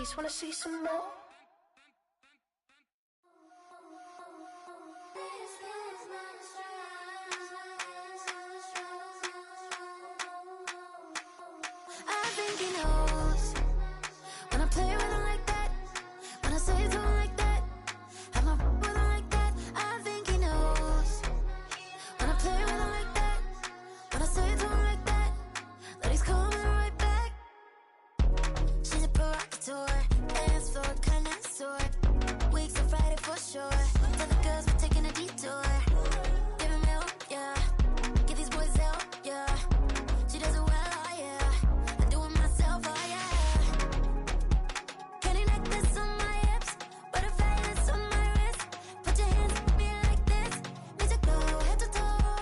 taste, wanna see some more? I think he knows when I play with him like that, when I say it to him like that, have my with him like that. I think he knows when I play with him like that, when I say it to him like that, that he's coming right back. She's a provocateur, dance floor connoisseur, weeks on Friday for sure. Tell the girls we're taking a detour. Give him help, yeah. Get these boys help, yeah. She does it well, oh yeah. I do it myself, oh yeah. Candy necklace on my hips, butterfly lips on my wrist. Put your hands on me like this. Need to go head to toe.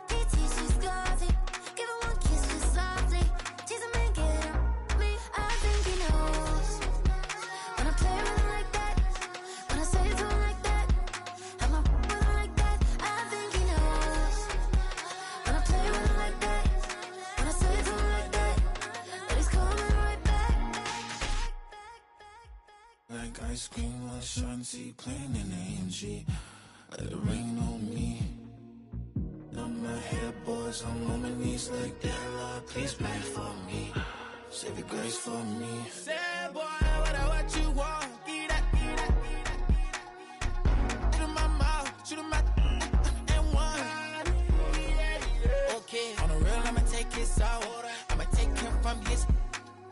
PT, she's glossy. Give her one kiss just softly. Tease him and get him me. I think he knows when I play with him like that, when I say it to him like that, have my with him like that. I think he knows when I play with him like that, when I say it to him like that, that he's coming right back. Like ice cream on Shanty, playing in AMG. Let it rain on me. On my head, boys, I'm on my knees like that. Lord, please pray for me. Save your grace for me. Say, boy, what you want? Get that, get that, get that. Shoot in my mouth, shoot in my and one. Okay, on the real, I'ma take his out. I'ma take him from his.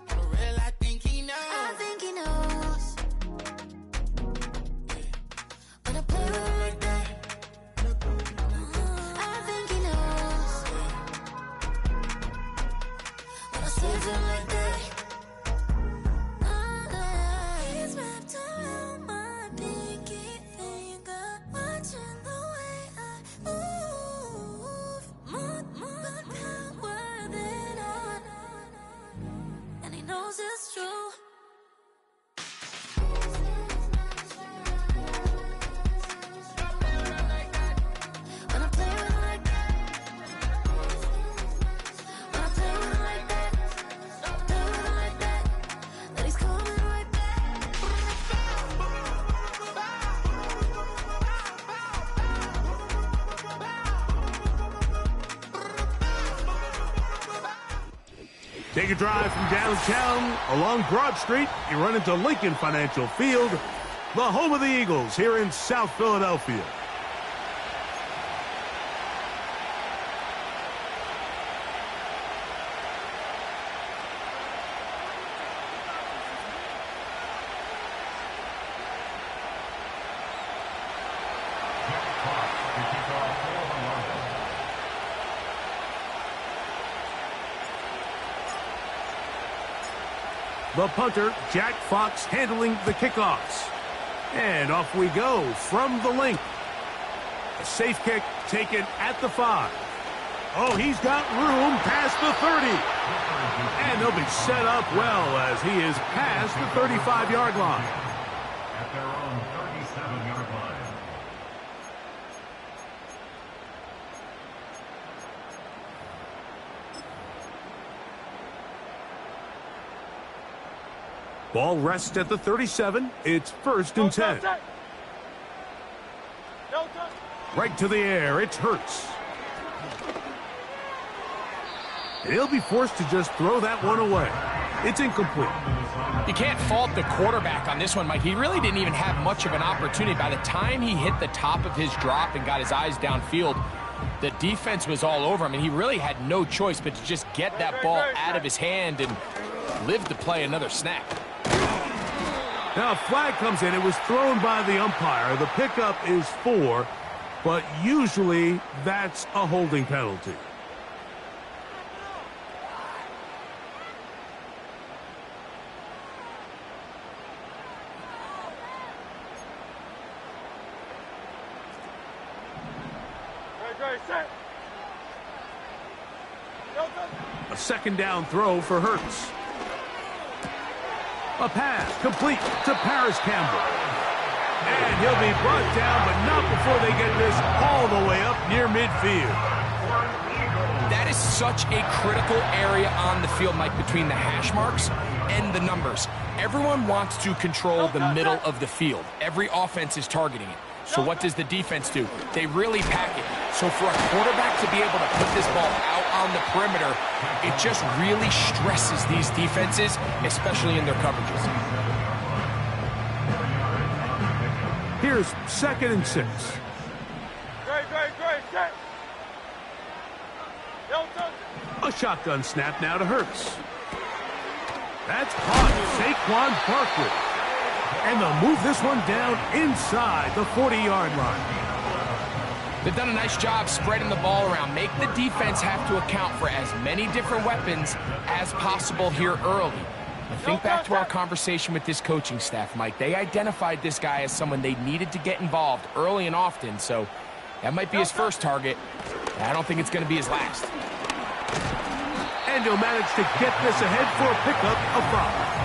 On the real, I think he knows. I think he knows when I play with him like that. I think he knows when I say it to him like that. He's wrapped around my pinky finger, watching the way I move. More power than on, and he knows it's true. When I play with him like that, when I play with him like that, play with him like that, that he's coming right back. Take a drive from downtown along Broad Street. You run into Lincoln Financial Field, the home of the Eagles here in South Philadelphia. The punter, Jack Fox, handling the kickoffs. And off we go from the link. A safe kick taken at the 5. Oh, he's got room past the 30. And they'll be set up well as he is past the 35-yard line. At their own 37-yard line. Ball rests at the 37. It's 1st and 10. Right to the air. It's Hurts. And he'll be forced to just throw that one away. It's incomplete. You can't fault the quarterback on this one, Mike. He really didn't even have much of an opportunity. By the time he hit the top of his drop and got his eyes downfield, the defense was all over him, and he really had no choice but to just get that ball out of his hand and live to play another snap. Now a flag comes in. It was thrown by the umpire. The pickup is 4, but usually that's a holding penalty. A 2nd down throw for Hurts. A pass complete to Paris Campbell. And he'll be brought down, but not before they get this all the way up near midfield. That is such a critical area on the field, Mike, between the hash marks and the numbers. Everyone wants to control the middle of the field. Every offense is targeting it. So what does the defense do? They really pack it. So for a quarterback to be able to put this ball out on the perimeter, it just really stresses these defenses, especially in their coverages. Here's 2nd and 6. A shotgun snap now to Hurts. That's caught. Saquon Barkley. And they'll move this one down inside the 40-yard line. They've done a nice job spreading the ball around. Make the defense have to account for as many different weapons as possible here early. But think back to our conversation with this coaching staff, Mike. They identified this guy as someone they needed to get involved early and often, so that might be his first target. I don't think it's going to be his last. And he'll manage to get this ahead for a pickup of 5.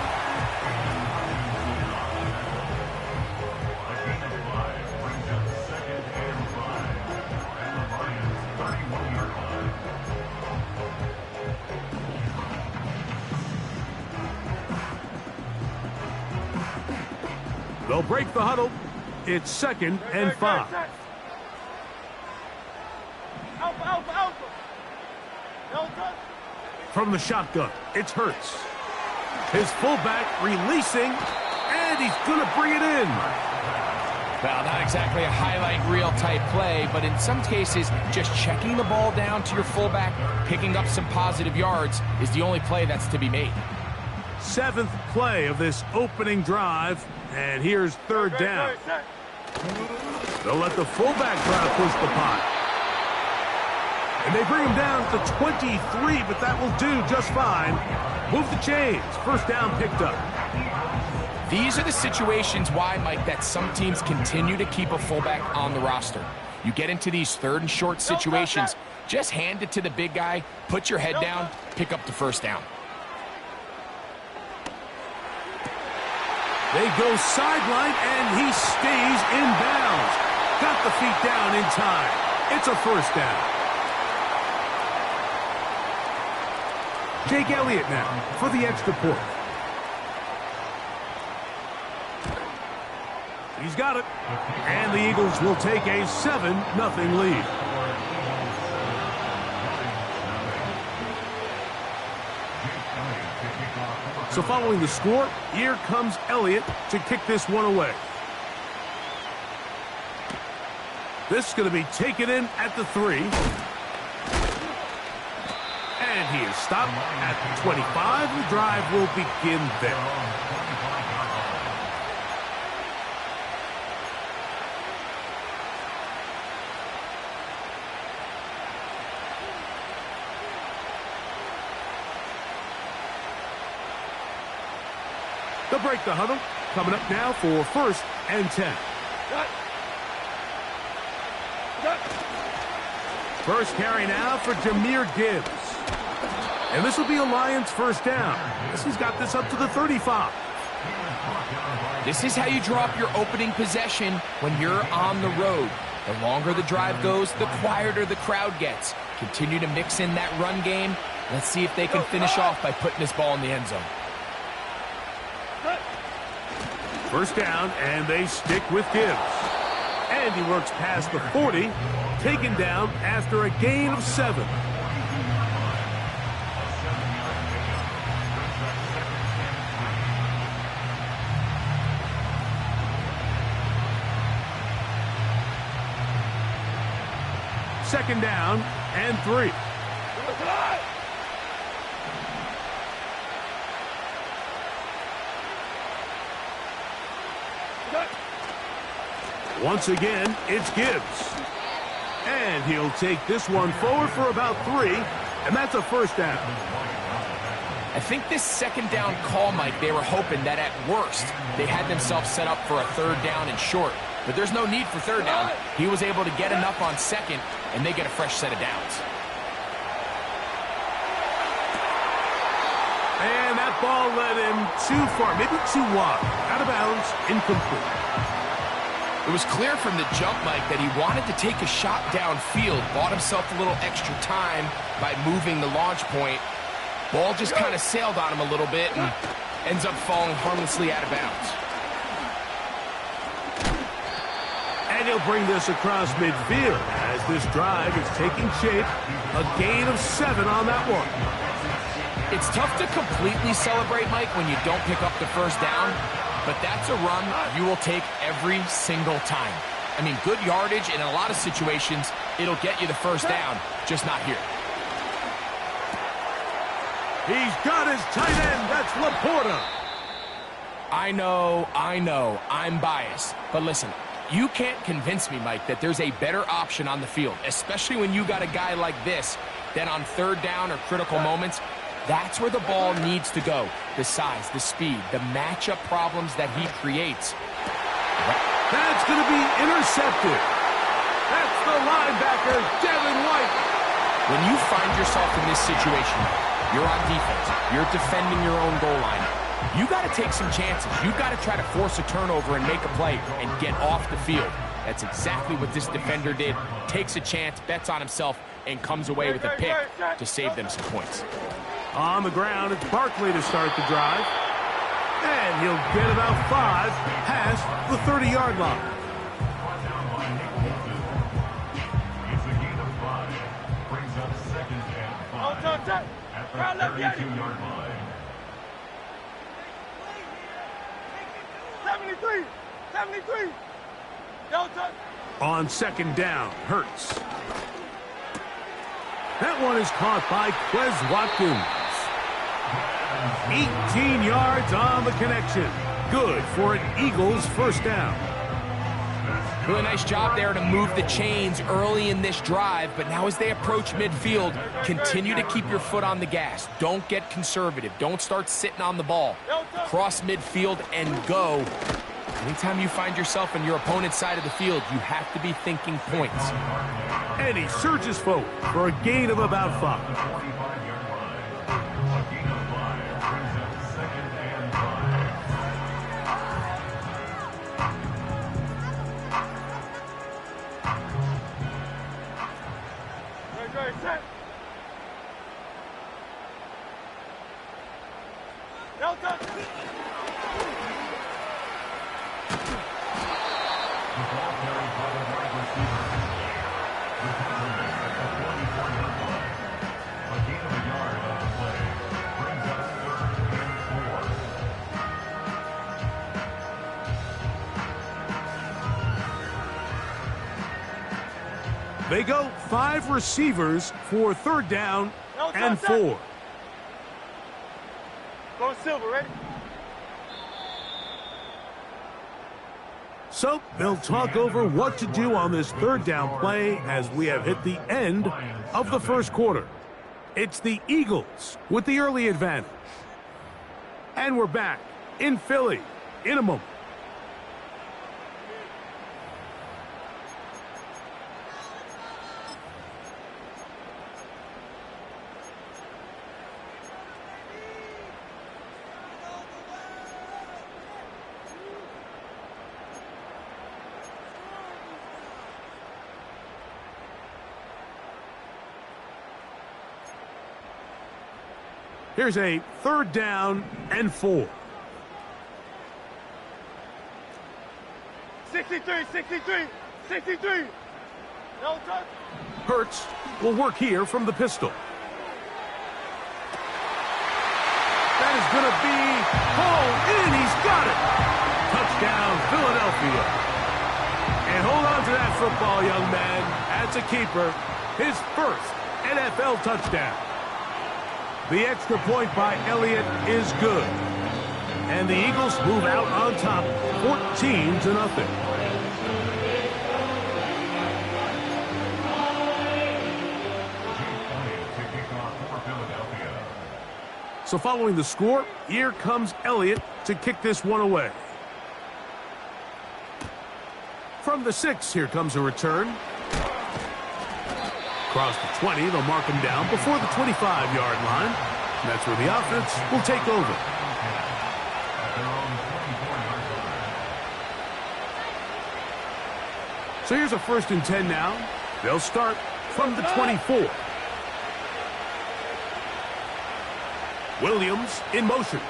They'll break the huddle. It's 2nd and 5. From the shotgun, it's Hurts. His fullback releasing, and he's going to bring it in. Well, not exactly a highlight reel type play, but in some cases, just checking the ball down to your fullback, picking up some positive yards is the only play that's to be made. 7th play of this opening drive, and here's 3rd down. They'll let the fullback try to push the pot. And they bring him down to 23, but that will do just fine. Move the chains. 1st down picked up. These are the situations why, Mike, that some teams continue to keep a fullback on the roster. You get into these 3rd and short situations, just hand it to the big guy, put your head down, pick up the 1st down. They go sideline, and he stays in bounds. Got the feet down in time. It's a 1st down. Jake Elliott now for the extra point. He's got it. And the Eagles will take a 7-0 lead. So following the score, here comes Elliott to kick this one away. This is going to be taken in at the 3. And he is stopped at the 25. The drive will begin there. They'll break the huddle. Coming up now for 1st and 10. First carry now for Jahmyr Gibbs. And this will be a Lions 1st down. He's got this up to the 35. This is how you draw up your opening possession when you're on the road. The longer the drive goes, the quieter the crowd gets. Continue to mix in that run game. Let's see if they can finish off by putting this ball in the end zone. 1st down, and they stick with Gibbs. And he works past the 40, taken down after a gain of 7. Second down and 3. Once again, it's Gibbs. And he'll take this one forward for about 3, and that's a 1st down. I think this 2nd down call, Mike, they were hoping that at worst they had themselves set up for a 3rd down and short. But there's no need for 3rd down. He was able to get enough on 2nd, and they get a fresh set of downs. And that ball led him too far, maybe too wide. Out of bounds, incomplete. It was clear from the jump, Mike, that he wanted to take a shot downfield, bought himself a little extra time by moving the launch point. Ball just kind of sailed on him a little bit, and ends up falling harmlessly out of bounds. And he'll bring this across midfield as this drive is taking shape. A gain of 7 on that one. It's tough to completely celebrate, Mike, when you don't pick up the first down, but that's a run you will take every single time. I mean, good yardage, and in a lot of situations, it'll get you the first down, just not here. He's got his tight end. That's Laporta. I know, I'm biased. But listen, you can't convince me, Mike, that there's a better option on the field, especially when you got a guy like this, that on third down or critical moments, that's where the ball needs to go. The size, the speed, the matchup problems that he creates. That's going to be intercepted. That's the linebacker, Devin White. When you find yourself in this situation, you're on defense, you're defending your own goal line, you got to take some chances. You got to try to force a turnover and make a play and get off the field. That's exactly what this defender did. Takes a chance, bets on himself, and comes away with a pick to save them some points. On the ground, it's Barkley to start the drive. And he'll get about 5 past the 30-yard line. It's a gain of 5. Brings up second and 5. At the 32-yard line. 73. On second down, Hurts. That one is caught by Quez Watkins. 18 yards on the connection. Good for an Eagles first down. Really nice job there to move the chains early in this drive, but now as they approach midfield, continue to keep your foot on the gas. Don't get conservative. Don't start sitting on the ball. Cross midfield and go. Anytime you find yourself on your opponent's side of the field, you have to be thinking points. And he surges forward for a gain of about 5. 45-yard line. A gain of 5 brings up second and 5. Set. Delta. The ball carried by the wide receiver. The quarterback at the 24-yard line. A gain of a yard on the play. Brings up third and 4. They go 5 receivers for third down and 4. Go Silver, ready? So they'll talk over what to do on this third down play as we have hit the end of the first quarter. It's the Eagles with the early advantage. And we're back in Philly in a moment. Here's a third down and 4. 63. No touch. Hurts will work here from the pistol. That is going to be pulled in. He's got it. Touchdown, Philadelphia. And hold on to that football, young man. That's a keeper. His first NFL touchdown. The extra point by Elliott is good. And the Eagles move out on top, 14-0. So following the score, here comes Elliott to kick this one away. From the 6, here comes a return. Across the 20, they'll mark him down before the 25-yard line. And that's where the offense will take over. So here's a 1st and 10 now. They'll start from the 24. Williams in motion.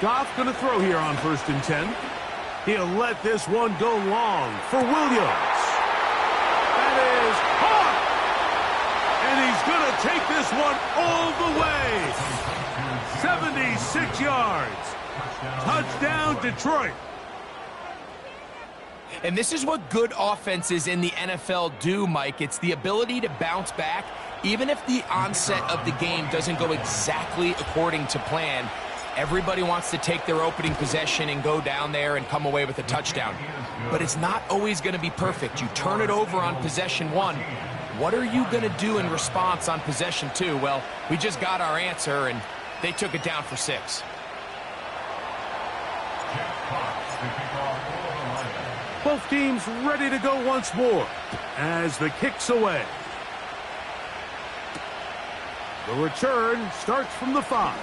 Goff going to throw here on 1st and 10. He'll let this one go long for Williams. That is caught! And he's going to take this one all the way. 76 yards. Touchdown, Detroit. And this is what good offenses in the NFL do, Mike. It's the ability to bounce back, even if the onset of the game doesn't go exactly according to plan. Everybody wants to take their opening possession and go down there and come away with a touchdown. But it's not always going to be perfect. You turn it over on possession 1. What are you going to do in response on possession 2? Well, we just got our answer, and they took it down for 6. Both teams ready to go once more as the kick's away. The return starts from the 5.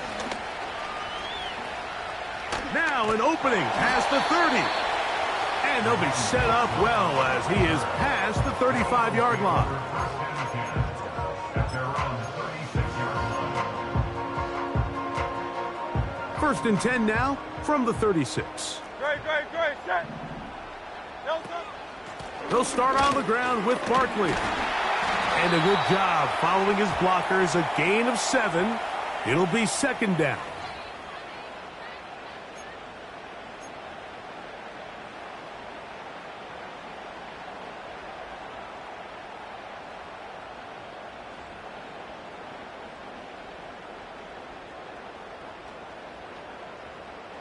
Now an opening past the 30. And they'll be set up well as he is past the 35-yard line. First and 10 now from the 36. Great. Set. They'll start on the ground with Barkley. And a good job following his blockers. A gain of 7. It'll be 2nd down.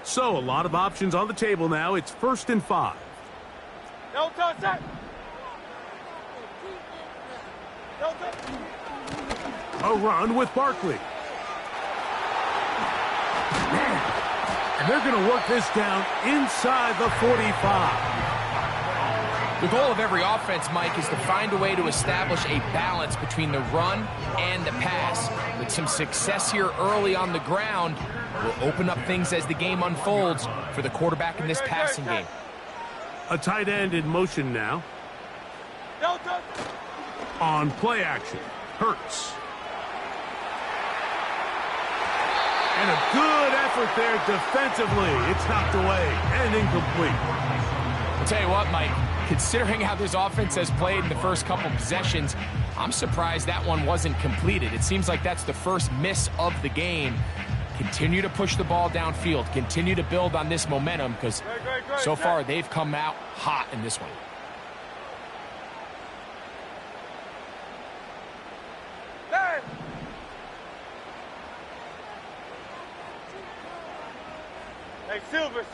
So, a lot of options on the table now. It's 1st and 5. No touch that. A run with Barkley. And they're going to work this down inside the 45. The goal of every offense, Mike, is to find a way to establish a balance between the run and the pass. With some success here early on the ground, will open up things as the game unfolds for the quarterback in this passing game. A tight end in motion now. On play action, Hurts. And a good effort there defensively. It's knocked away and incomplete. I'll tell you what, Mike, considering how this offense has played in the first couple possessions, I'm surprised that one wasn't completed. It seems like that's the first miss of the game. Continue to push the ball downfield. Continue to build on this momentum because so far they've come out hot in this one. Hey, Silver.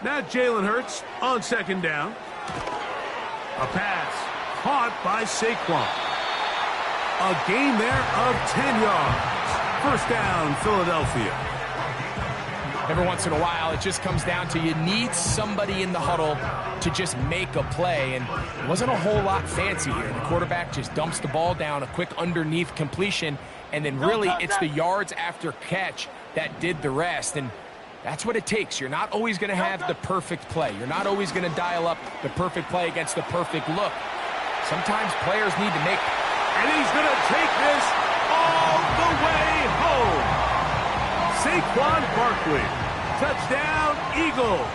Now Jalen Hurts on 2nd down. A pass caught by Saquon. A gain there of 10 yards. 1st down, Philadelphia. Every once in a while, it just comes down to you need somebody in the huddle to just make a play, and it wasn't a whole lot fancy here. The quarterback just dumps the ball down, a quick underneath completion, and then really it's the yards after catch that did the rest, and that's what it takes. You're not always going to have the perfect play. You're not always going to dial up the perfect play against the perfect look. Sometimes players need to make... And he's going to take this all the way home. Saquon Barkley, touchdown Eagles.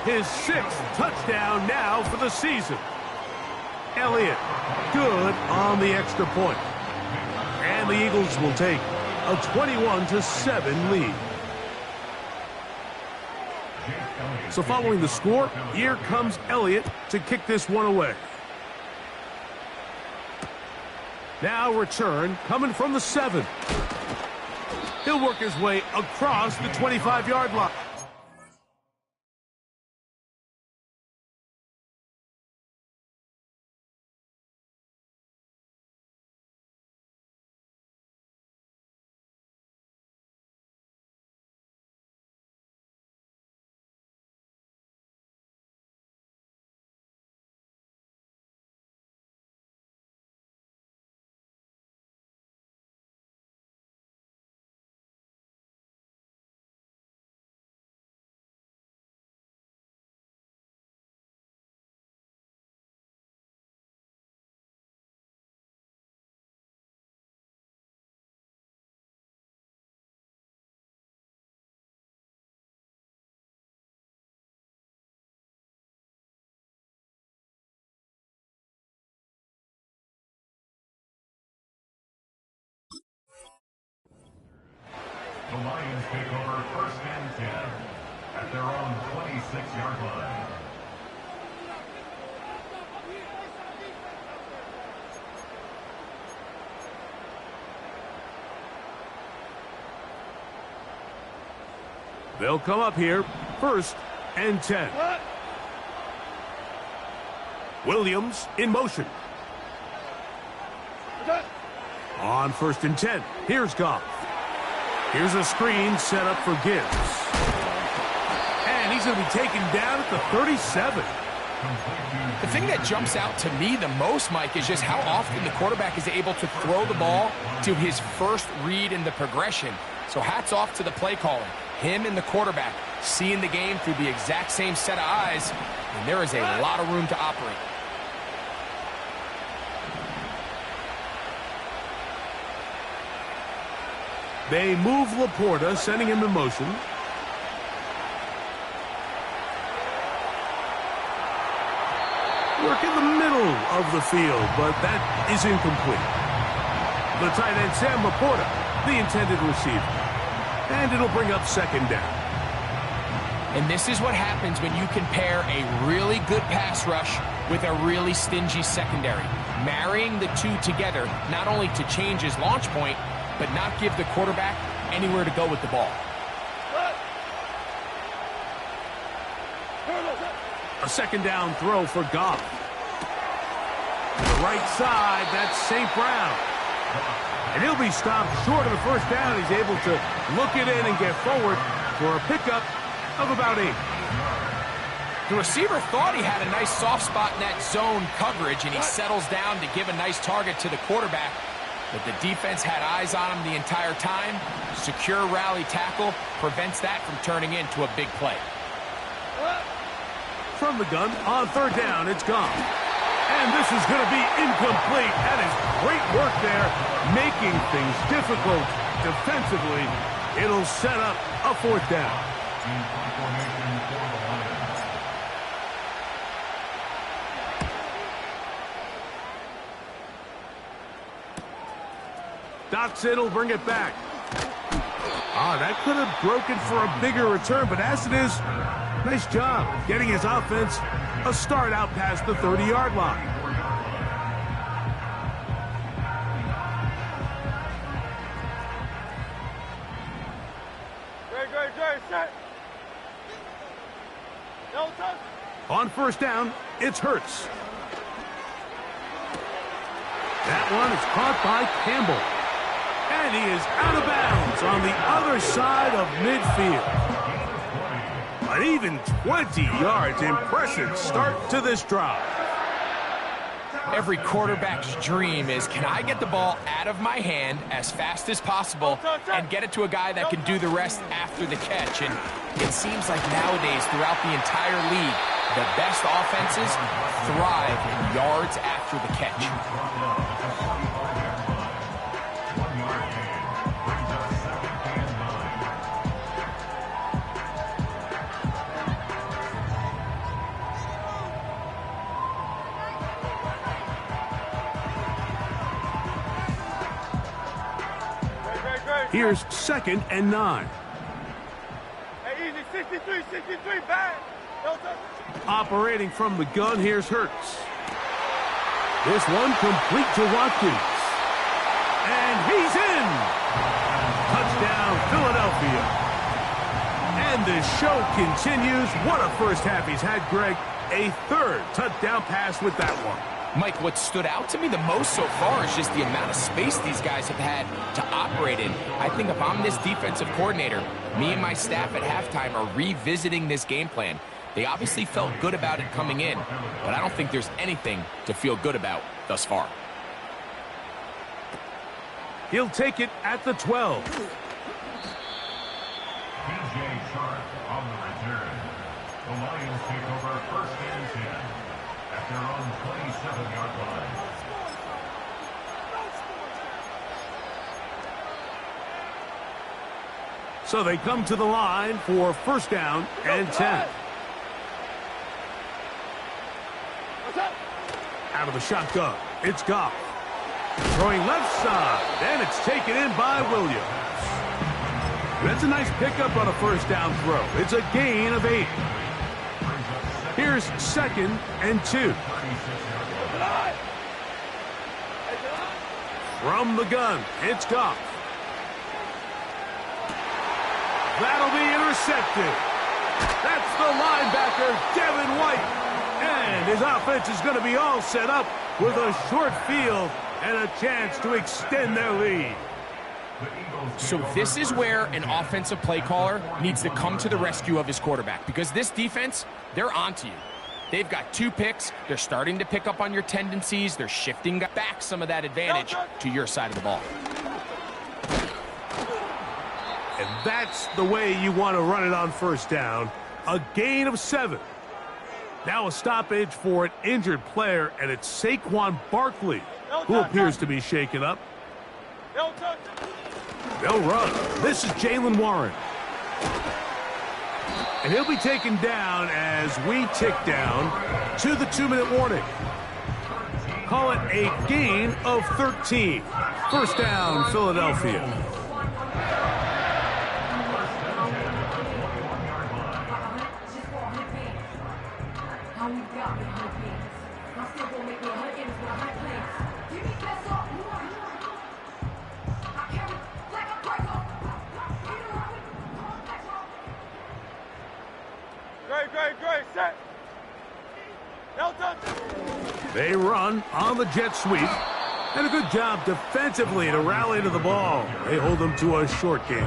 His 6th touchdown now for the season. Elliott, good on the extra point. And the Eagles will take a 21-7 lead. So following the score, here comes Elliott to kick this one away. Now return coming from the 7. He'll work his way across the 25-yard line. first and 10 at their own 26-yard line. They'll come up here, first and 10. Williams in motion. On first and 10, here's Goff. Here's a screen set up for Gibbs. And he's going to be taken down at the 37. The thing that jumps out to me the most, Mike, is just how often the quarterback is able to throw the ball to his first read in the progression. So hats off to the play caller. Him and the quarterback seeing the game through the exact same set of eyes, and there is a lot of room to operate. They move Laporta, sending him in motion. Work in the middle of the field, but that is incomplete. The tight end, Sam Laporta, the intended receiver. And it'll bring up second down. And this is what happens when you can pair a really good pass rush with a really stingy secondary. Marrying the two together, not only to change his launch point, but not give the quarterback anywhere to go with the ball. A second down throw for Goff. To the right side, that's St. Brown. And he'll be stopped short of the first down. He's able to look it in and get forward for a pickup of about 8. The receiver thought he had a nice soft spot in that zone coverage, and he settles down to give a nice target to the quarterback. But the defense had eyes on him the entire time. Secure rally tackle prevents that from turning into a big play. From the gun, on third down, it's Goff. And this is going to be incomplete. That is great work there, making things difficult defensively. It'll set up a fourth down. Dotson will bring it back. That could have broken for a bigger return, but as it is, nice job getting his offense a start out past the 30-yard line. Great, set. No touch. On first down, it's Hurts. That one is caught by Campbell. And he is out of bounds on the other side of midfield. An even 20 yards. Impressive start to this drive. Every quarterback's dream is, can I get the ball out of my hand as fast as possible and get it to a guy that can do the rest after the catch? And it seems like nowadays throughout the entire league, the best offenses thrive in yards after the catch. Here's second and 9. Hey, easy, 63, back. No touch. Operating from the gun, here's Hurts. This one complete to Watkins. And he's in! Touchdown, Philadelphia. And the show continues. What a first half he's had, Greg. A third touchdown pass with that one. Mike, what stood out to me the most so far is just the amount of space these guys have had to operate in. I think if I'm this defensive coordinator, me and my staff at halftime are revisiting this game plan. They obviously felt good about it coming in, but I don't think there's anything to feel good about thus far. He'll take it at the 12. DJ Sharp on the return. The Lions take over first and 10 at their own 27-yard line. So they come to the line for first down and 10. Out of the shotgun, it's Goff. Throwing left side, and it's taken in by Williams. That's a nice pickup on a first down throw. It's a gain of 8. Here's 2nd and 2. From the gun, it's Goff. That'll be intercepted. That's the linebacker, Devin White. And his offense is going to be all set up with a short field and a chance to extend their lead. So this is where an offensive play caller needs to come to the rescue of his quarterback, because this defense, they're onto you. They've got 2 picks. They're starting to pick up on your tendencies. They're shifting back some of that advantage to your side of the ball. And that's the way you want to run it on first down. A gain of 7. Now a stoppage for an injured player, and it's Saquon Barkley, who appears to be shaken up. They'll run. This is Jaylen Warren. And he'll be taken down as we tick down to the 2-minute warning. Call it a gain of 13. First down, Philadelphia. Great, set. They run on the jet sweep. And a good job defensively to rally to the ball. They hold them to a short game.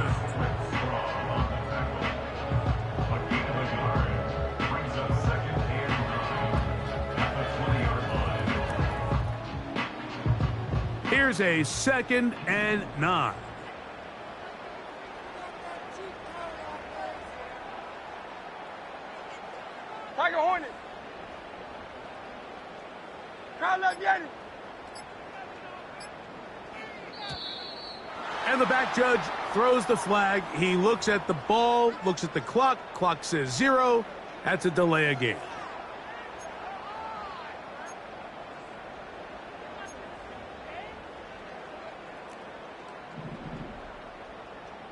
Here's a 2nd and 9. Tiger Hornet. Crowd left Yeti. And the back judge throws the flag. He looks at the ball, looks at the clock. Clock says 0. That's a delay of game.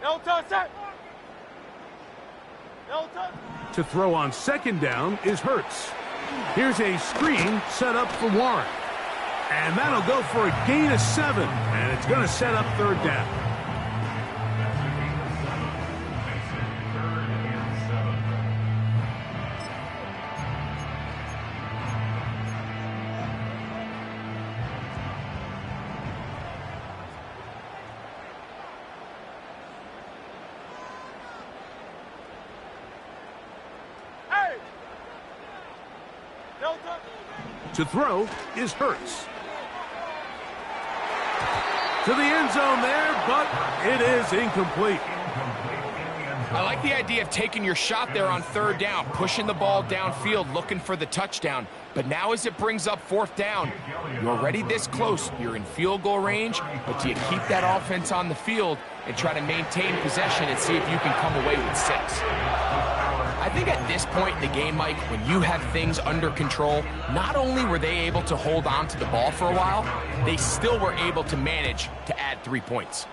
No touch, set. No touch. To throw on 2nd down is Hurts. Here's a screen set up for Warren. And that'll go for a gain of 7. And it's going to set up 3rd down. To throw is Hurts. To the end zone there, but it is incomplete. I like the idea of taking your shot there on 3rd down, pushing the ball downfield, looking for the touchdown. But now as it brings up 4th down, you're already this close. You're in field goal range, but do you keep that offense on the field and try to maintain possession and see if you can come away with 6? I think at this point in the game, Mike, when you have things under control, not only were they able to hold on to the ball for a while, they still were able to manage to add 3 points.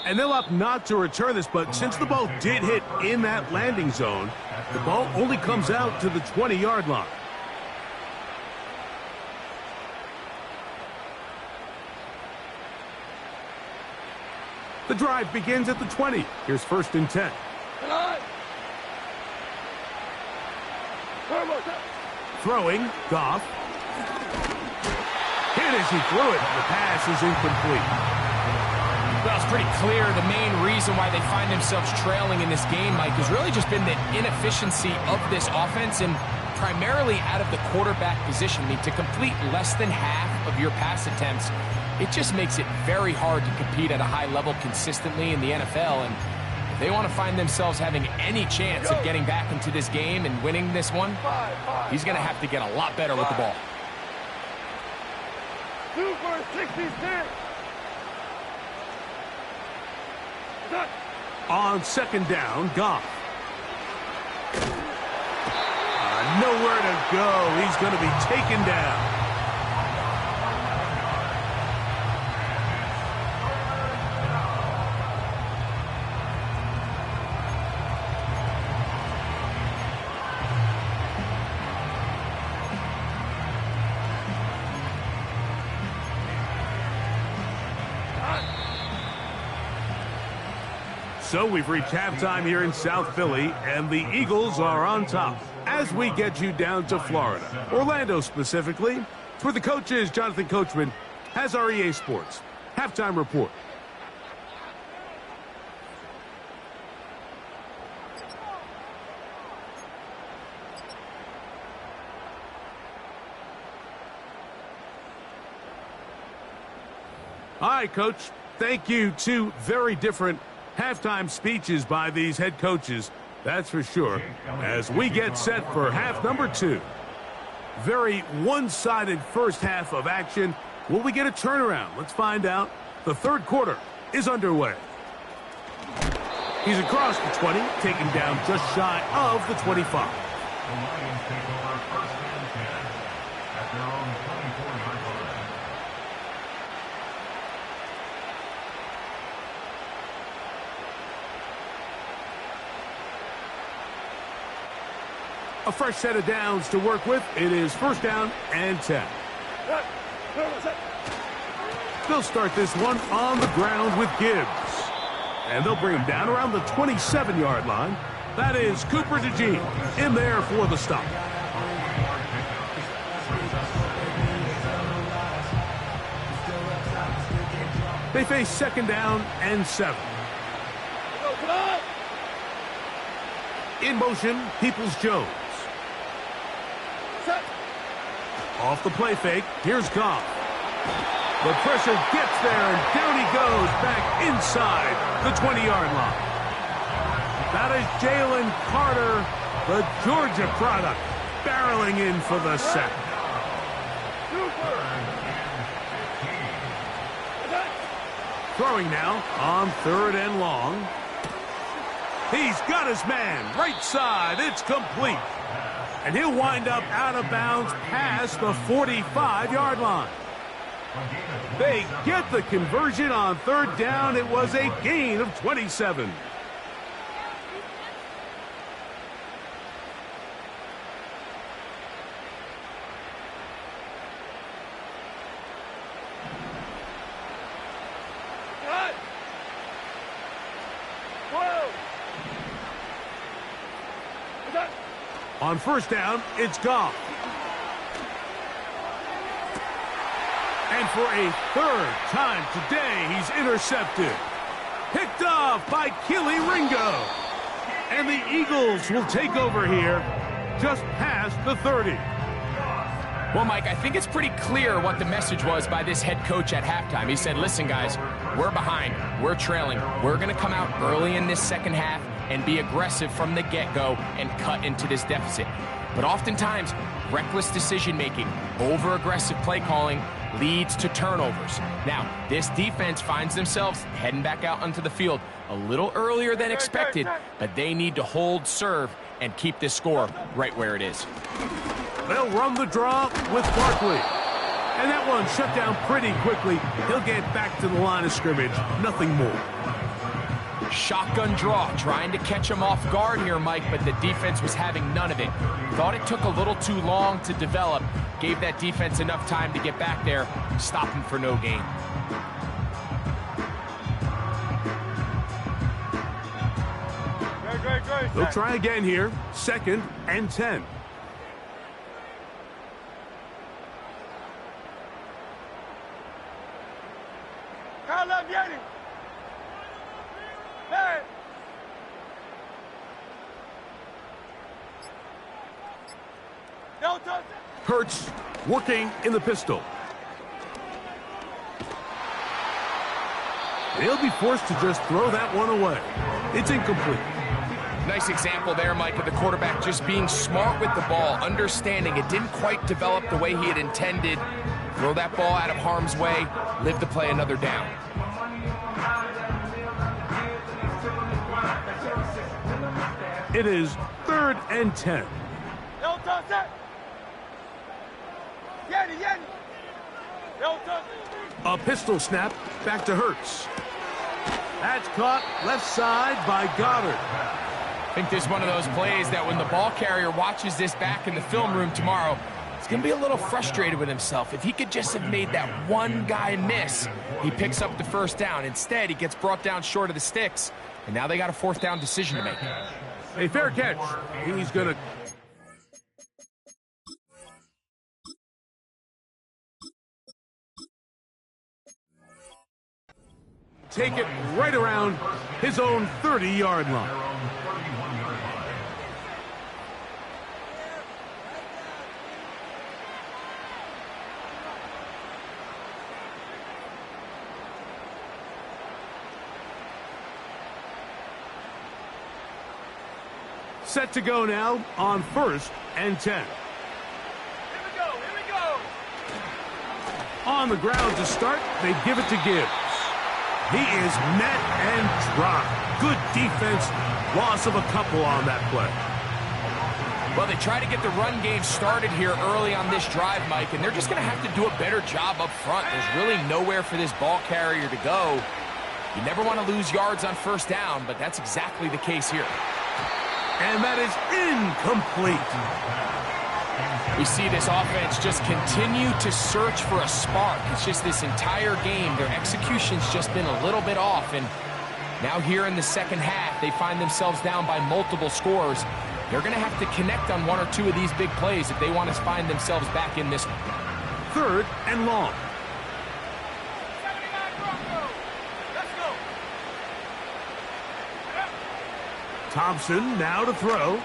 And they'll opt not to return this, but since the ball did hit in that landing zone, the ball only comes out to the 20-yard line. The drive begins at the 20. Here's 1st and 10. Throwing, Goff. Hit as he threw it. The pass is incomplete. Well, it's pretty clear the main reason why they find themselves trailing in this game, Mike, has really just been the inefficiency of this offense and primarily out of the quarterback position. I mean, to complete less than half of your pass attempts, it just makes it very hard to compete at a high level consistently in the NFL. And if they want to find themselves having any chance of getting back into this game and winning this one, he's going to have to get a lot better with the ball. 2 for a 66. On 2nd down, Goff. Nowhere to go. He's going to be taken down. So we've reached halftime here in South Philly, and the Eagles are on top. As we get you down to Florida, Orlando specifically, it's where the coach is. Jonathan Coachman has our EA Sports halftime report. All right, Coach. Thank you. Two very different halftime speeches by these head coaches, that's for sure, as we get set for half number 2. Very one-sided first half of action. Will we get a turnaround? Let's find out. The third quarter is underway. He's across the 20, taken down just shy of the 25. The Lions take over first and 10 at their own 24-yard line. A fresh set of downs to work with. It is first down and 10. They'll start this one on the ground with Gibbs. And they'll bring him down around the 27-yard line. That is Cooper DeJean in there for the stop. They face second down and 7. In motion, Peoples-Jones. Off the play fake, here's Goff. The pressure gets there, and down he goes back inside the 20-yard line. That is Jalen Carter, the Georgia product, barreling in for the sack. Throwing now on 3rd and long. He's got his man right side. It's complete. And he'll wind up out of bounds past the 45-yard line. They get the conversion on 3rd down. It was a gain of 27. On first down, it's Goff. And for a 3rd time today, he's intercepted. Picked off by Kelee Ringo. And the Eagles will take over here just past the 30. Well, Mike, I think it's pretty clear what the message was by this head coach at halftime. He said, listen, guys, we're behind. We're trailing. We're going to come out early in this second half and be aggressive from the get-go and cut into this deficit. But oftentimes, reckless decision-making, over-aggressive play calling leads to turnovers. Now, this defense finds themselves heading back out onto the field a little earlier than expected, but they need to hold serve and keep this score right where it is. They'll run the draw with Barkley. And that one shut down pretty quickly. He'll get back to the line of scrimmage. Nothing more. Shotgun draw, trying to catch him off guard here, Mike, but the defense was having none of it. Thought it took a little too long to develop. Gave that defense enough time to get back there. Stop him for no gain. Great. They'll try again here. 2nd and 10. Carla viene. Hey. No touch. Hurts working in the pistol. They'll be forced to just throw that one away. It's incomplete. Nice example there, Mike, of the quarterback just being smart with the ball, understanding it didn't quite develop the way he had intended. Throw that ball out of harm's way, live to play another down. It is 3rd and 10. No touch. Yanni. No touch. A pistol snap back to Hurts. That's caught left side by Goddard. I think this is one of those plays that when the ball carrier watches this back in the film room tomorrow, he's going to be a little frustrated with himself. If he could just have made that one guy miss, he picks up the first down. Instead, he gets brought down short of the sticks, And now they got a fourth down decision to make. A fair catch. He's going to... take it right around his own 30-yard line. Set to go now on 1st and 10. Here we go, here we go. On the ground to start, they give it to Gibbs. He is met and dropped. Good defense. Loss of a couple on that play. Well, they try to get the run game started here early on this drive, Mike, and they're just going to have to do a better job up front. There's really nowhere for this ball carrier to go. You never want to lose yards on 1st down, but that's exactly the case here. And that is incomplete. We see this offense just continue to search for a spark. It's just this entire game, their execution's just been a little bit off. And now here in the second half, they find themselves down by multiple scores. They're going to have to connect on 1 or 2 of these big plays if they want to find themselves back in this one. 3rd and long. 79 Broncos. Let's go. Thompson now to throw.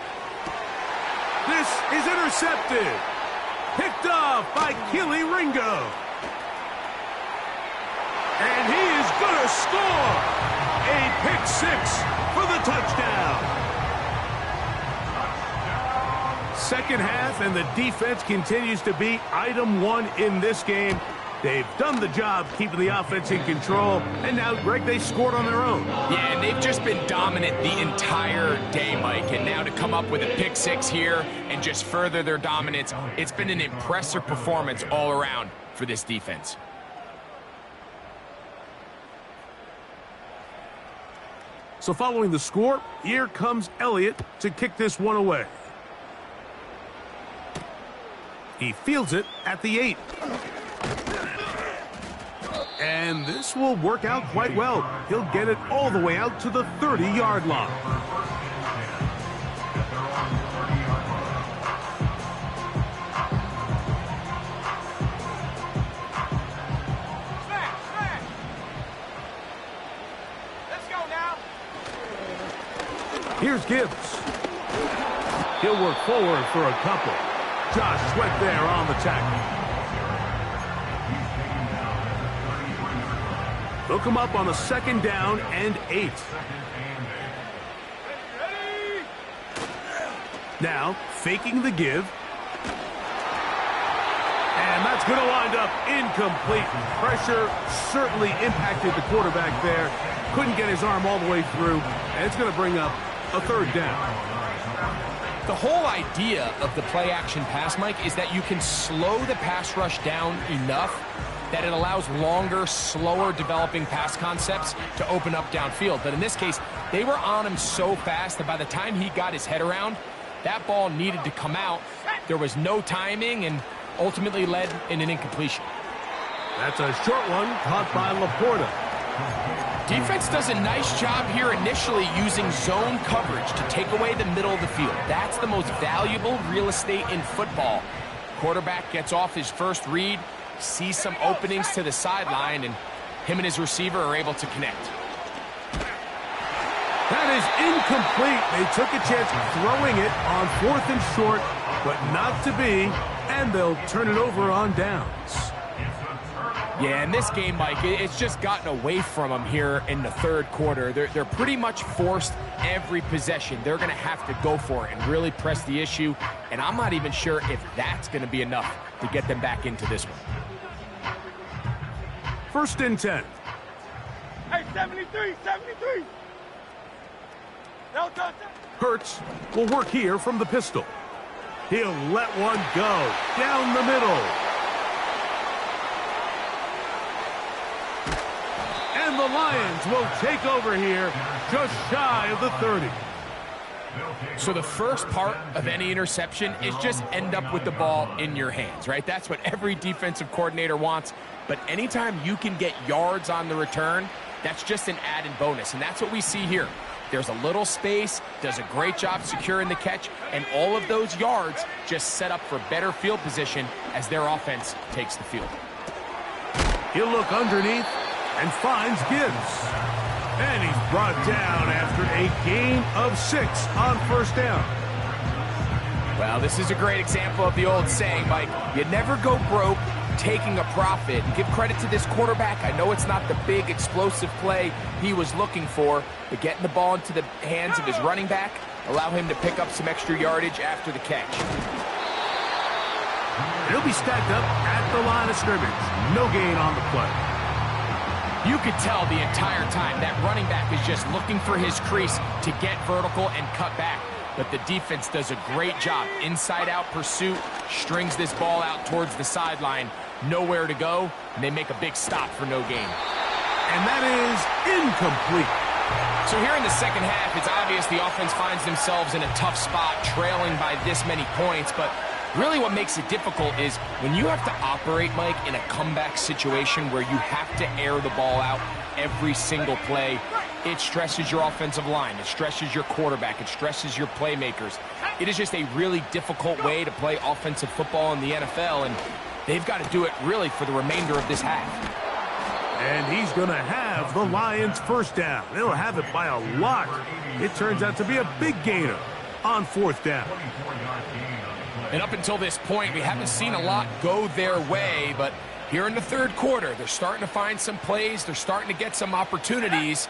This is intercepted. Picked off by Kelee Ringo. And he is going to score. A pick 6 for the touchdown. Second half, and the defense continues to be item 1 in this game. They've done the job keeping the offense in control, and now, Greg, they scored on their own. Yeah, and they've just been dominant the entire day, Mike, and now to come up with a pick 6 here and just further their dominance, it's been an impressive performance all around for this defense. So following the score, here comes Elliott to kick this one away. He fields it at the 8. And this will work out quite well. He'll get it all the way out to the 30-yard line. Smash. Let's go now. Here's Gibbs. He'll work forward for a couple. Josh Sweat there on the tackle. They'll come up on a 2nd down and 8. Ready. Now, faking the give. And that's going to wind up incomplete. Pressure certainly impacted the quarterback there. Couldn't get his arm all the way through. And it's going to bring up a 3rd down. The whole idea of the play-action pass, Mike, is that you can slow the pass rush down enough that it allows longer, slower developing pass concepts to open up downfield. But in this case, they were on him so fast that by the time he got his head around, that ball needed to come out. There was no timing and ultimately led in an incompletion. That's a short one caught by Laporta. Defense does a nice job here initially using zone coverage to take away the middle of the field. That's the most valuable real estate in football. Quarterback gets off his first read, sees some openings to the sideline, and him and his receiver are able to connect. That is incomplete. They took a chance throwing it on 4th and short, but not to be, and they'll turn it over on downs. Yeah, in this game, Mike, it's just gotten away from them here in the 3rd quarter. They're pretty much forced every possession. They're going to have to go for it and really press the issue, and I'm not even sure if that's going to be enough to get them back into this one. 1st and 10. Hey, 73. No touchdown. Hurts will work here from the pistol. He'll let one go down the middle. And the Lions will take over here just shy of the 30. So the first part of any interception is just end up with the ball in your hands, right? That's what every defensive coordinator wants. But anytime you can get yards on the return, that's just an added bonus, and that's what we see here. There's a little space, does a great job securing the catch, and all of those yards just set up for better field position as their offense takes the field. He'll look underneath and finds Gibbs. And he's brought down after a gain of 6 on first down. Well, this is a great example of the old saying, Mike, you never go broke taking a profit. And give credit to this quarterback. I know it's not the big explosive play he was looking for, but getting the ball into the hands of his running back allow him to pick up some extra yardage after the catch. He'll be stacked up at the line of scrimmage. No gain on the play. You could tell the entire time that running back is just looking for his crease to get vertical and cut back. But the defense does a great job. Inside-out pursuit, strings this ball out towards the sideline. Nowhere to go, and they make a big stop for no gain. And that is incomplete. So here in the second half, it's obvious the offense finds themselves in a tough spot, trailing by this many points. But really what makes it difficult is when you have to operate, Mike, in a comeback situation where you have to air the ball out every single play, it stresses your offensive line, it stresses your quarterback, it stresses your playmakers. It is just a really difficult way to play offensive football in the NFL, and they've got to do it really for the remainder of this half. And he's going to have the Lions first down. They'll have it by a lot. It turns out to be a big gainer on fourth down. And up until this point, we haven't seen a lot go their way, but here in the third quarter, they're starting to find some plays, they're starting to get some opportunities.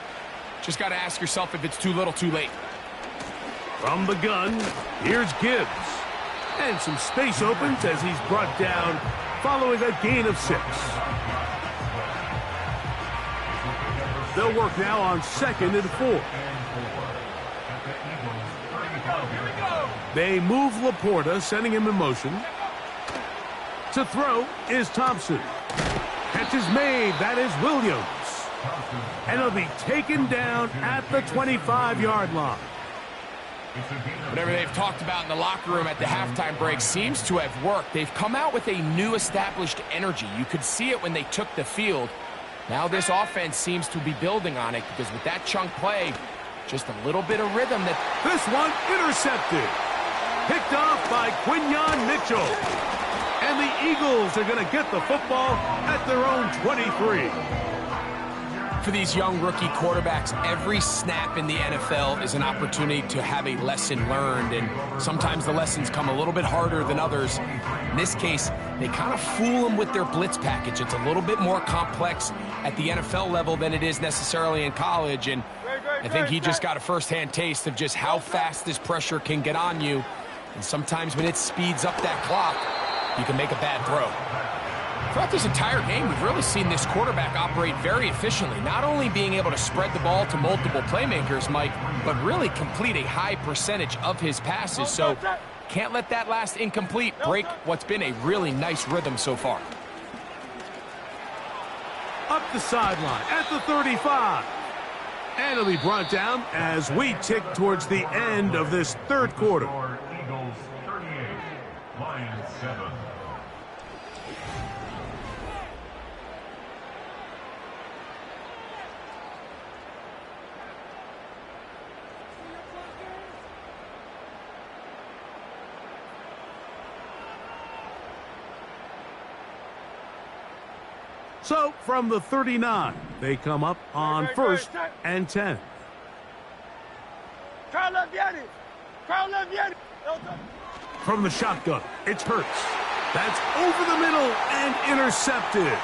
Just got to ask yourself if it's too little, too late. From the gun, here's Gibbs. And some space opens as he's brought down following a gain of 6. They'll work now on 2nd and 4. They move Laporta, sending him in motion. To throw is Thompson. Catch is made. That is Williams. And he'll be taken down at the 25-yard line. Whatever they've talked about in the locker room at the halftime break seems to have worked. They've come out with a new established energy. You could see it when they took the field. Now this offense seems to be building on it because with that chunk play, just a little bit of rhythm. This one intercepted. Picked off by Quinyon Mitchell. And the Eagles are going to get the football at their own 23. For these young rookie quarterbacks, every snap in the NFL is an opportunity to have a lesson learned, and sometimes the lessons come a little bit harder than others. In this case, they kind of fool them with their blitz package. It's a little bit more complex at the NFL level than it is necessarily in college, and I think he just got a first-hand taste of just how fast this pressure can get on you, and sometimes when it speeds up that clock, you can make a bad throw. Throughout this entire game, we've really seen this quarterback operate very efficiently, not only being able to spread the ball to multiple playmakers, Mike, but really complete a high percentage of his passes. So can't let that last incomplete break what's been a really nice rhythm so far. Up the sideline at the 35. And it'll be brought down as we tick towards the end of this third quarter. Eagles 38, Lions 7. So, from the 39, they come up on 1st and 10. From the shotgun, it's Hurts. That's over the middle and intercepted.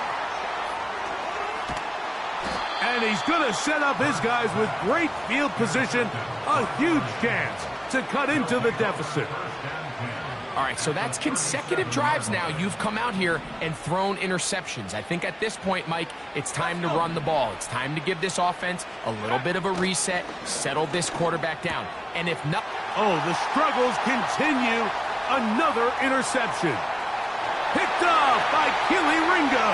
And he's going to set up his guys with great field position. A huge chance to cut into the deficit. All right, so that's consecutive drives now. You've come out here and thrown interceptions. I think at this point, Mike, it's time to run the ball. It's time to give this offense a little bit of a reset, settle this quarterback down. And if not... Oh, the struggles continue. Another interception. Picked off by Kelee Ringo.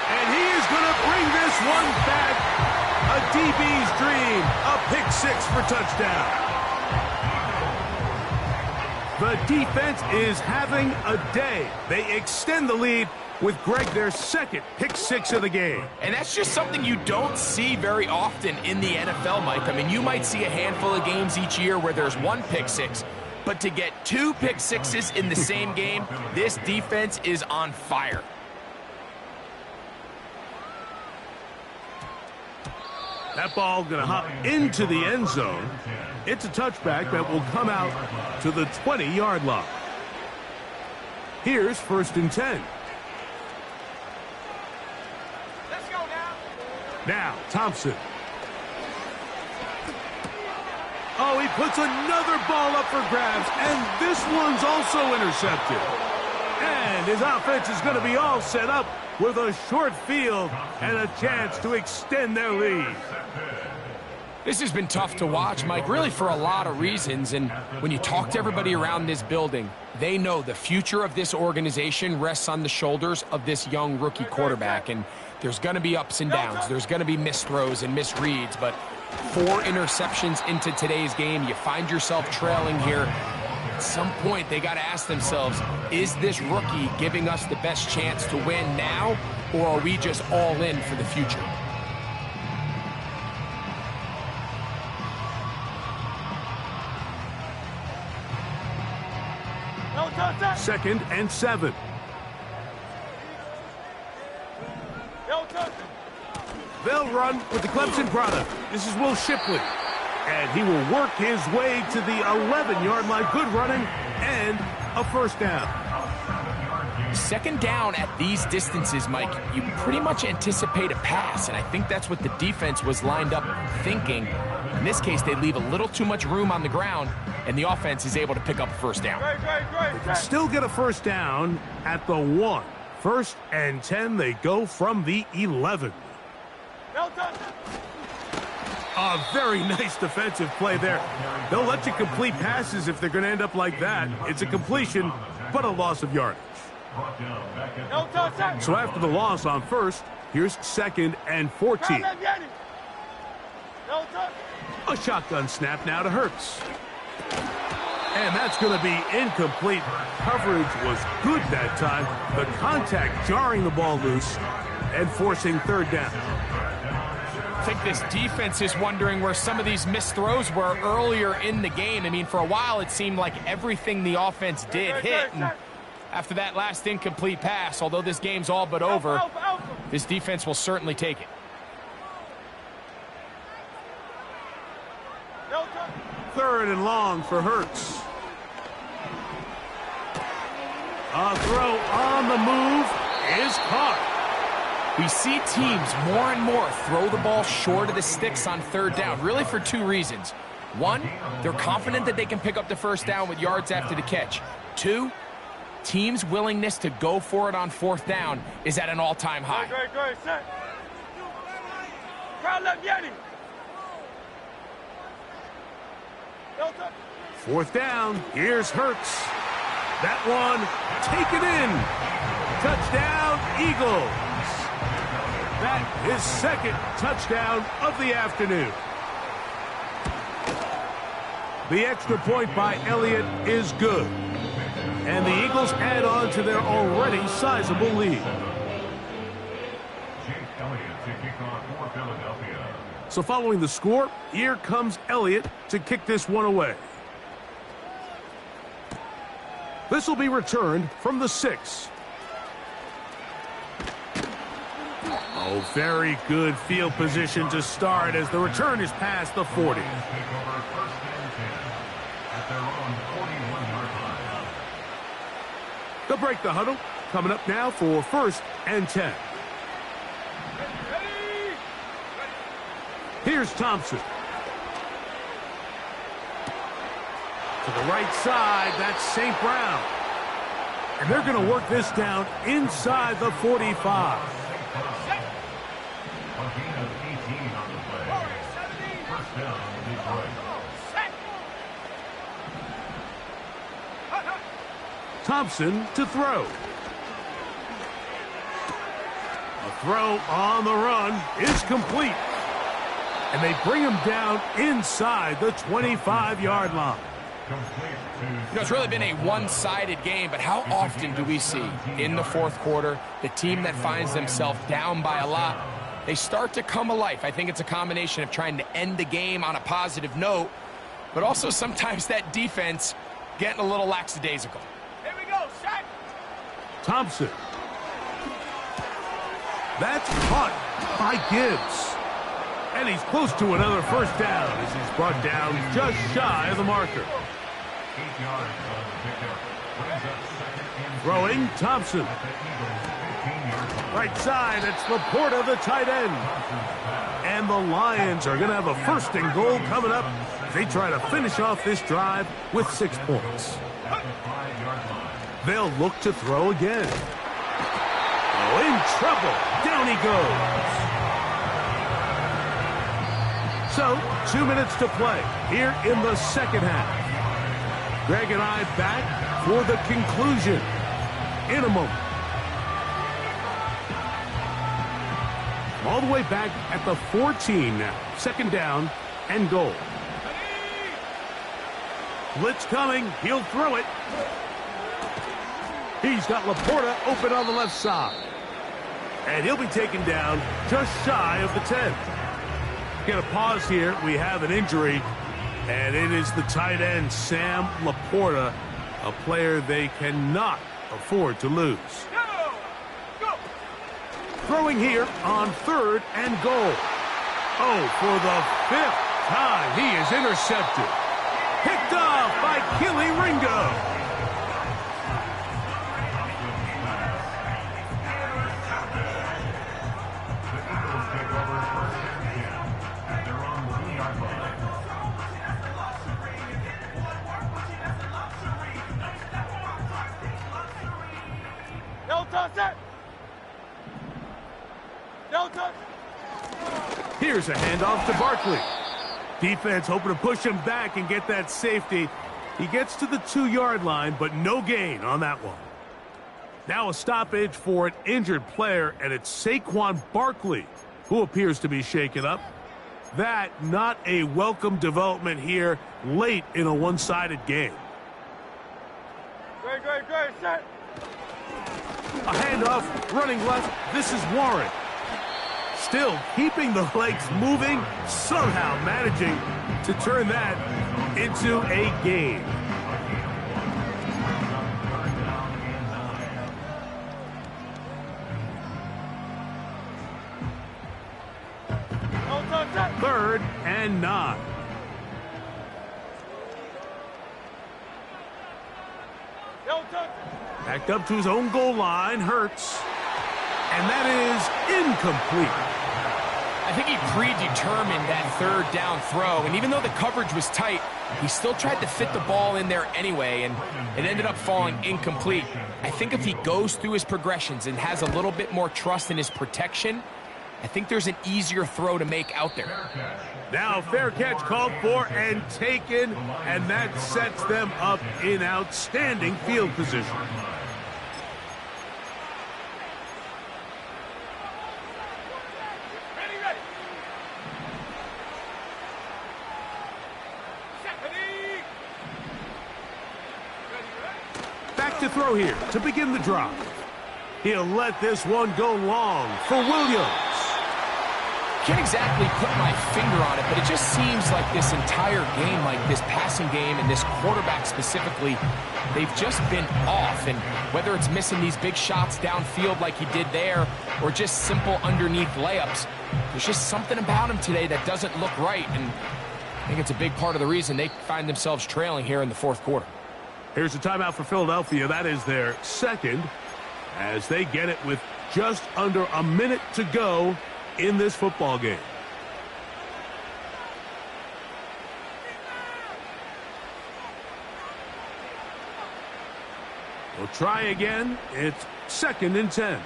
And he is going to bring this one back. A DB's dream. A pick 6 for touchdown. The defense is having a day. They extend the lead with Greg their second pick six of the game. And that's just something you don't see very often in the NFL, Mike. I mean, you might see a handful of games each year where there's one pick six, but to get two pick sixes in the same game, this defense is on fire. That ball going to hop into the end zone. It's a touchback that will come out to the 20-yard line. Here's 1st and 10. Let's go now. Now, Thompson. Oh, he puts another ball up for grabs, and this one's also intercepted. And his offense is going to be all set up with a short field and a chance to extend their lead. This has been tough to watch, Mike, really for a lot of reasons. And when you talk to everybody around this building, they know the future of this organization rests on the shoulders of this young rookie quarterback. And there's going to be ups and downs. There's going to be missed throws and missed reads. But 4 interceptions into today's game, you find yourself trailing here. At some point, they got to ask themselves, is this rookie giving us the best chance to win now, or are we just all in for the future? No touch. 2nd and 7. No touch. They'll run with the Clemson product. This is Will Shipley. And he will work his way to the 11-yard line. Good running and a 1st down. 2nd down at these distances, Mike, you pretty much anticipate a pass, and I think that's what the defense was lined up thinking. In this case, they leave a little too much room on the ground, and the offense is able to pick up a 1st down. Great. Still get a 1st down at the 1. 1st and 10, they go from the 11. No touch. A very nice defensive play there. They'll let you complete passes if they're going to end up like that. It's a completion, but a loss of yardage. No touch. So after the loss on 1st, here's 2nd and 14. No touch. A shotgun snap now to Hurts. And that's going to be incomplete. Coverage was good that time. The contact jarring the ball loose and forcing 3rd down. I think this defense is wondering where some of these missed throws were earlier in the game. I mean, for a while, it seemed like everything the offense did hit. And after that last incomplete pass, although this game's all but over, this defense will certainly take it. No touch. 3rd and long for Hurts. A throw on the move is caught. We see teams more and more throw the ball short of the sticks on 3rd down, really for 2 reasons. 1, they're confident that they can pick up the 1st down with yards after the catch. 2, teams' willingness to go for it on 4th down is at an all-time high. Great. Set. Crowd left Yeti. No touch. 4th down. Here's Hurts. That one taken in. Touchdown, Eagles. That is 2nd touchdown of the afternoon. The extra point by Elliott is good. And the Eagles add on to their already sizable lead. So following the score, here comes Elliott to kick this one away. This will be returned from the 6. Oh, very good field position to start as the return is past the 40. They'll break the huddle. Coming up now for 1st and 10. Here's Thompson. To the right side, that's St. Brown. And they're going to work this down inside the 45. Thompson to throw. A throw on the run is complete. And they bring him down inside the 25-yard line. You know, it's really been a one-sided game, but how often do we see in the fourth quarter the team that finds themselves down by a lot, they start to come alive? I think it's a combination of trying to end the game on a positive note, but also sometimes that defense getting a little lackadaisical. Here we go, set. Thompson. That's caught by Gibbs. And he's close to another first down as he's brought down just shy of the marker. 8 yards on the pickup. Brings up second and Throwing, Thompson. at the Eagles' 15-yard line. Right side, it's Laporta, the tight end. And the Lions are going to have a first and goal coming up. They try to finish off this drive with 6 points. At the 5-yard line. They'll look to throw again. Oh, in trouble. Down he goes. So, 2 minutes to play here in the second half. Greg and I back for the conclusion in a moment. All the way back at the 14 now. Second down and goal. Blitz coming. He'll throw it. He's got Laporta open on the left side. And he'll be taken down just shy of the 10. Get a pause here. We have an injury. And it is the tight end, Sam Laporta, a player they cannot afford to lose. Go. Throwing here on third and goal. Oh, for the 5th time, he is intercepted. Picked off by Kelee Ringo. The Eagles take over first and 10 at their own 1-yard line. No touch. No touch. Here's a handoff to Barkley. Defense hoping to push him back and get that safety. He gets to the 2-yard line, but no gain on that one. Now a stoppage for an injured player, and it's Saquon Barkley who appears to be shaken up. That not a welcome development here late in a one-sided game. Great, set. A handoff, running left. This is Warren. Still keeping the legs moving, somehow managing to turn that into a gain. No touch. 3rd and 9. No touch. Backed up to his own goal line, Hurts. And that is incomplete. I think he predetermined that 3rd down throw, and even though the coverage was tight, he still tried to fit the ball in there anyway, and it ended up falling incomplete. I think if he goes through his progressions and has a little bit more trust in his protection, I think there's an easier throw to make out there. Now fair catch called for and taken, and that sets them up in outstanding field position. Ready. Back to throw here to begin the drive. He'll let this one go long for Williams. Can't exactly put my finger on it, but it just seems like this entire game, like this passing game and this quarterback specifically, they've just been off. And whether it's missing these big shots downfield like he did there or just simple underneath layups, there's just something about him today that doesn't look right. And I think it's a big part of the reason they find themselves trailing here in the fourth quarter. Here's a timeout for Philadelphia. That is their second as they get it with just under a minute to go in this football game. We'll try again. It's 2nd and 10.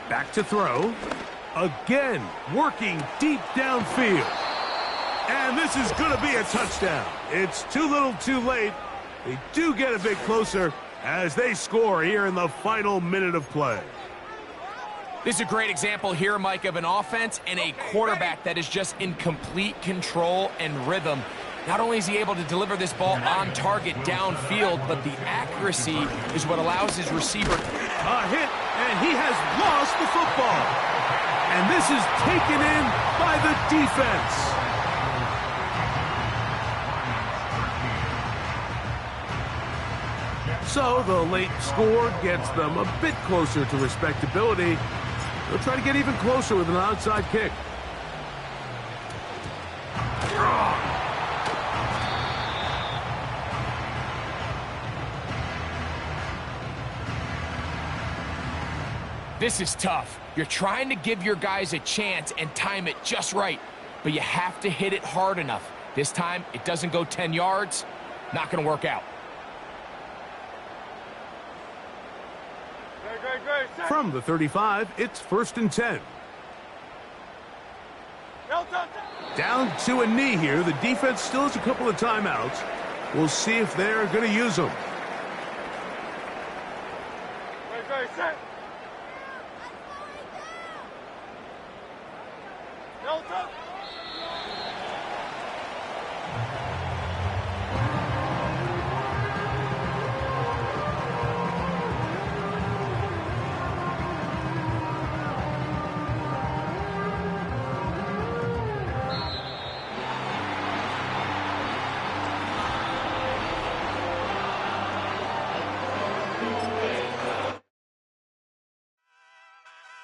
Back to throw. Again, working deep downfield. And this is going to be a touchdown. It's too little too late. They do get a bit closer as they score here in the final minute of play. This is a great example here, Mike, of an offense and a quarterback that is just in complete control and rhythm. Not only is he able to deliver this ball on target downfield, but the accuracy is what allows his receiver. A hit, and he has lost the football. And this is taken in by the defense. So the late score gets them a bit closer to respectability. They'll try to get even closer with an onside kick. This is tough. You're trying to give your guys a chance and time it just right, but you have to hit it hard enough. This time, it doesn't go 10 yards. Not going to work out. Great. From the 35, it's 1st and 10. Down to a knee here. The defense still has a couple of timeouts. We'll see if they're going to use them. Great, set.